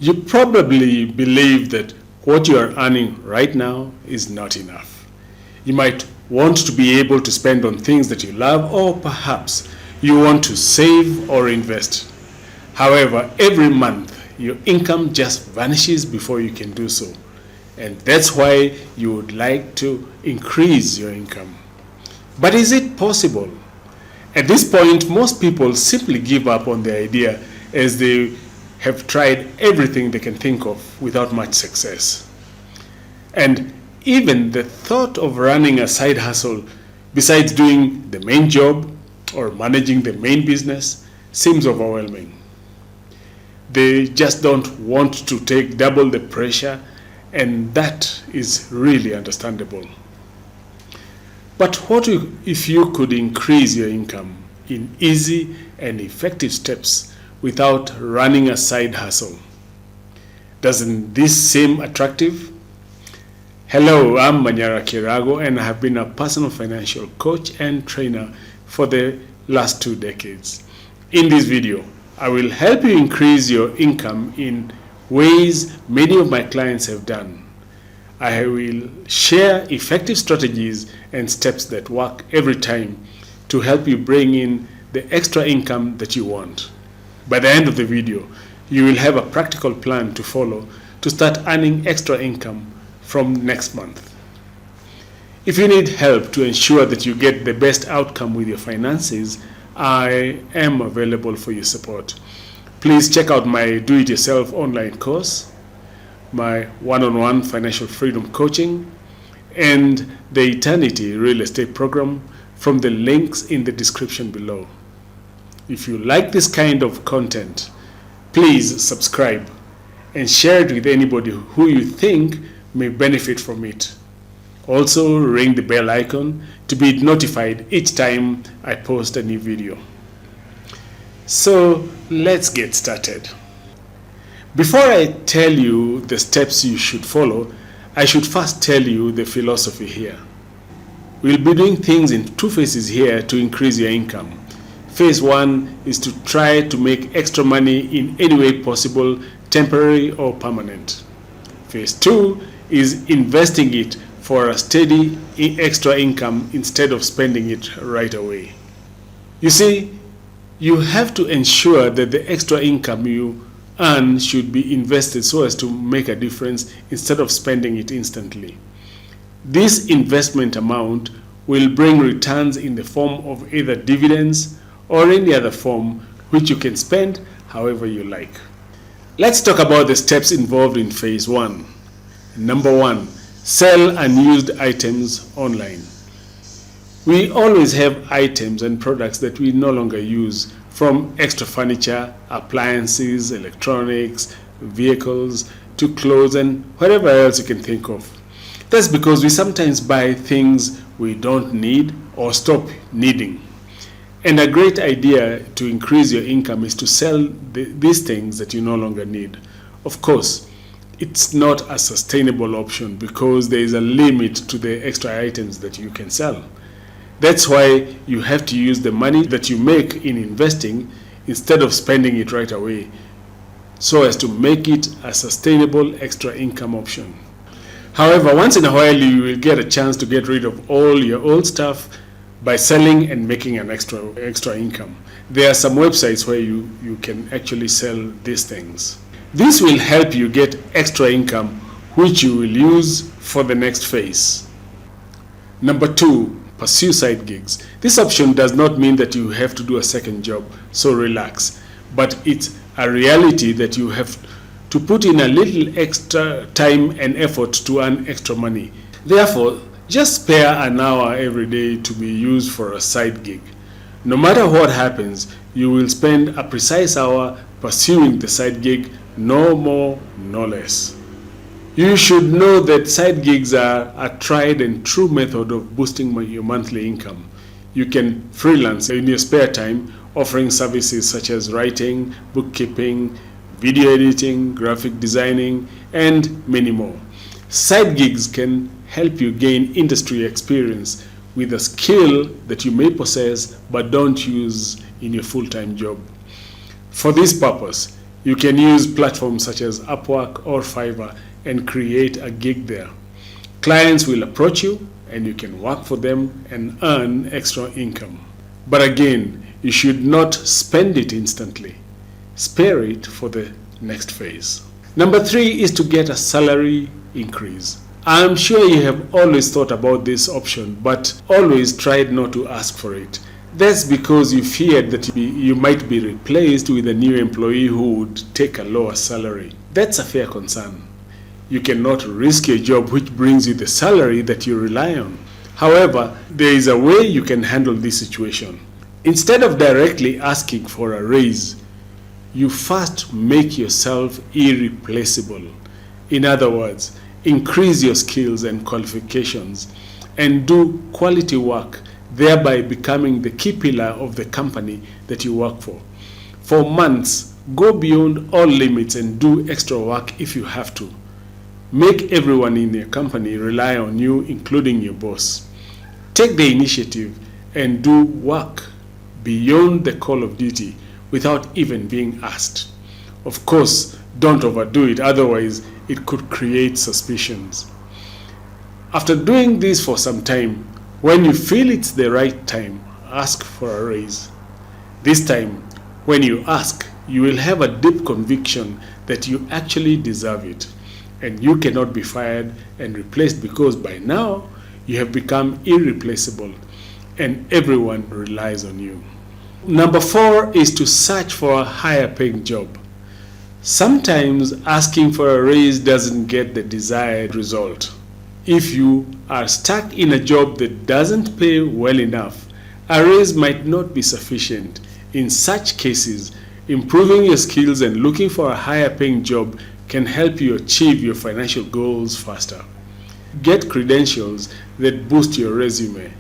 You probably believe that what you are earning right now is not enough. You might want to be able to spend on things that you love, or perhaps you want to save or invest. However, every month your income just vanishes before you can do so. And that's why you would like to increase your income. But is it possible? At this point, most people simply give up on the idea, as they have tried everything they can think of without much success. And even the thought of running a side hustle besides doing the main job or managing the main business seems overwhelming. They just don't want to take double the pressure, and that is really understandable. But what if you could increase your income in easy and effective steps without running a side hustle? Doesn't this seem attractive? Hello, I'm Manyara Kirago, and I have been a personal financial coach and trainer for the last 2 decades. In this video, I will help you increase your income in ways many of my clients have done. I will share effective strategies and steps that work every time to help you bring in the extra income that you want. By the end of the video, you will have a practical plan to follow to start earning extra income from next month. If you need help to ensure that you get the best outcome with your finances, I am available for your support. Please check out my do-it-yourself online course, my one-on-one financial freedom coaching, and the Eternity Real Estate Program from the links in the description below. If you like this kind of content, please subscribe and share it with anybody who you think may benefit from it. Also, ring the bell icon to be notified each time I post a new video. So let's get started. Before I tell you the steps you should follow, I should first tell you the philosophy here. We'll be doing things in 2 phases here to increase your income. Phase 1 is to try to make extra money in any way possible, temporary or permanent. Phase 2 is investing it for a steady extra income instead of spending it right away. You see, you have to ensure that the extra income you earn should be invested so as to make a difference instead of spending it instantly. This investment amount will bring returns in the form of either dividends or any other form which you can spend however you like. Let's talk about the steps involved in phase 1. Number 1, sell unused items online. We always have items and products that we no longer use, from extra furniture, appliances, electronics, vehicles, to clothes and whatever else you can think of. That's because we sometimes buy things we don't need or stop needing. And a great idea to increase your income is to sell these things that you no longer need. Of course, it's not a sustainable option because there is a limit to the extra items that you can sell. That's why you have to use the money that you make in investing instead of spending it right away, so as to make it a sustainable extra income option. However, once in a while you will get a chance to get rid of all your old stuff by selling and making an extra income. There are some websites where you can actually sell these things. This will help you get extra income which you will use for the next phase. Number 2, pursue side gigs. This option does not mean that you have to do a second job, so relax. But it's a reality that you have to put in a little extra time and effort to earn extra money. Therefore, just spare an hour every day to be used for a side gig. No matter what happens, you will spend a precise hour pursuing the side gig, no more, no less. You should know that side gigs are a tried and true method of boosting your monthly income. You can freelance in your spare time, offering services such as writing, bookkeeping, video editing, graphic designing, and many more. Side gigs can help you gain industry experience with a skill that you may possess but don't use in your full-time job. For this purpose, You can use platforms such as Upwork or Fiverr and create a gig there. Clients will approach you and you can work for them and earn extra income. But again, you should not spend it instantly. Spare it for the next phase. Number 3 is to get a salary increase. I'm sure you have always thought about this option, but always tried not to ask for it. That's because you feared that you might be replaced with a new employee who would take a lower salary. That's a fair concern. You cannot risk a job which brings you the salary that you rely on. However, there is a way you can handle this situation. Instead of directly asking for a raise, you first make yourself irreplaceable. In other words, increase your skills and qualifications and do quality work, thereby becoming the key pillar of the company that you work for. For months, go beyond all limits and do extra work if you have to. Make everyone in your company rely on you, including your boss. Take the initiative and do work beyond the call of duty without even being asked. Of course, don't overdo it, otherwise it could create suspicions. After doing this for some time, when you feel it's the right time, ask for a raise. This time, when you ask, you will have a deep conviction that you actually deserve it, and you cannot be fired and replaced because by now you have become irreplaceable and everyone relies on you. Number 4 is to search for a higher paying job. Sometimes asking for a raise doesn't get the desired result. If you are stuck in a job that doesn't pay well enough, a raise might not be sufficient. In such cases, improving your skills and looking for a higher paying job can help you achieve your financial goals faster. Get credentials that boost your resume,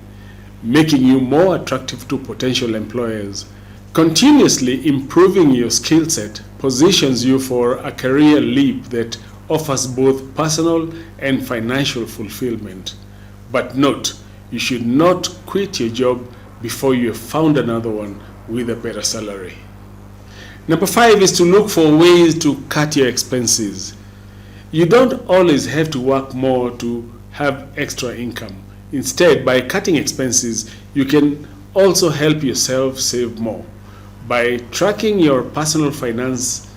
making you more attractive to potential employers. Continuously improving your skill set positions you for a career leap that offers both personal and financial fulfillment. But note, you should not quit your job before you have found another one with a better salary. Number 5 is to look for ways to cut your expenses. You don't always have to work more to have extra income. Instead, by cutting expenses, you can also help yourself save more. By tracking your personal finances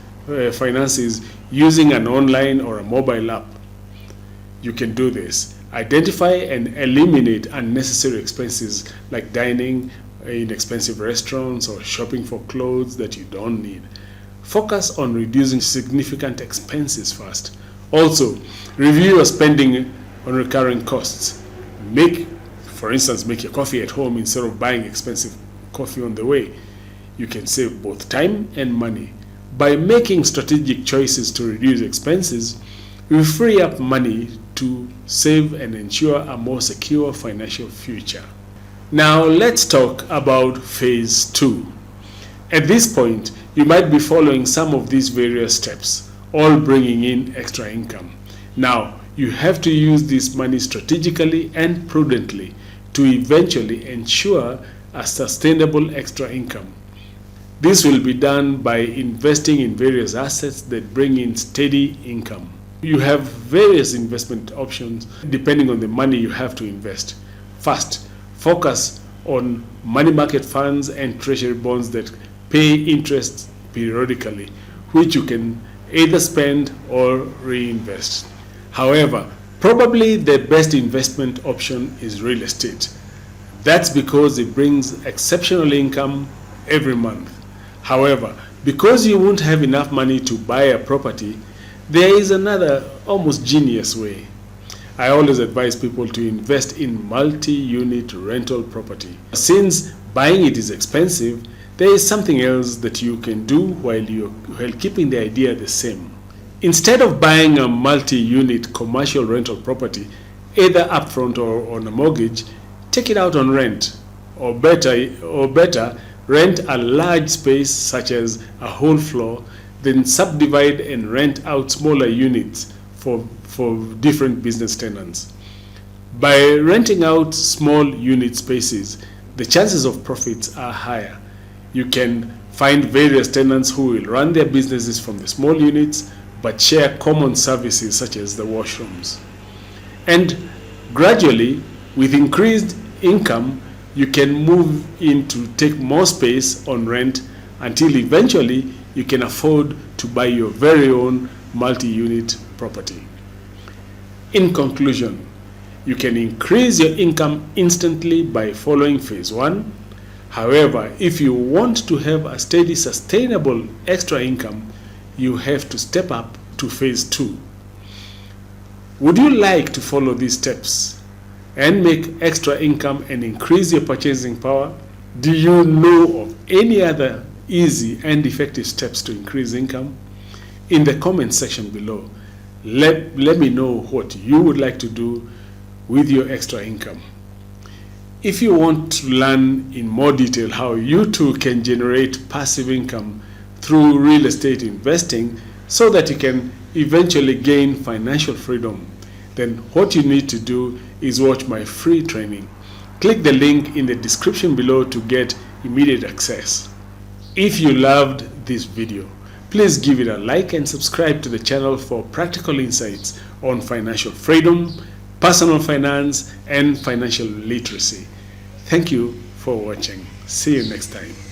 using an online or a mobile app, you can do this. Identify and eliminate unnecessary expenses like dining in expensive restaurants or shopping for clothes that you don't need. Focus on reducing significant expenses first. Also, review your spending on recurring costs. For instance, make your coffee at home instead of buying expensive coffee on the way. You can save both time and money. By making strategic choices to reduce expenses, you free up money to save and ensure a more secure financial future. Now let's talk about phase 2. At this point, you might be following some of these various steps, all bringing in extra income. Now, you have to use this money strategically and prudently to eventually ensure a sustainable extra income. This will be done by investing in various assets that bring in steady income. You have various investment options depending on the money you have to invest. First, focus on money market funds and treasury bonds that pay interest periodically, which you can either spend or reinvest. However, probably the best investment option is real estate. That's because it brings exceptional income every month. However, because you won't have enough money to buy a property, there is another almost genius way. I always advise people to invest in multi-unit rental property. Since buying it is expensive, there is something else that you can do while keeping the idea the same. Instead of buying a multi-unit commercial rental property, either upfront or on a mortgage, take it out on rent, or better, rent a large space such as a whole floor, then subdivide and rent out smaller units for different business tenants. By renting out small unit spaces, the chances of profits are higher. You can Find various tenants who will run their businesses from the small units but share common services such as the washrooms. And gradually, with increased income, you can move in to take more space on rent until eventually you can afford to buy your very own multi-unit property. In conclusion, you can increase your income instantly by following phase 1. However, if you want to have a steady, sustainable extra income, you have to step up to phase 2. Would you like to follow these steps and make extra income and increase your purchasing power? Do you know of any other easy and effective steps to increase income? In the comment section below, let me know what you would like to do with your extra income. If you want to learn in more detail how you too can generate passive income through real estate investing so that you can eventually gain financial freedom, then what you need to do is watch my free training. Click the link in the description below to get immediate access. If you loved this video, please give it a like and subscribe to the channel for practical insights on financial freedom, personal finance, and financial literacy. Thank you for watching. See you next time.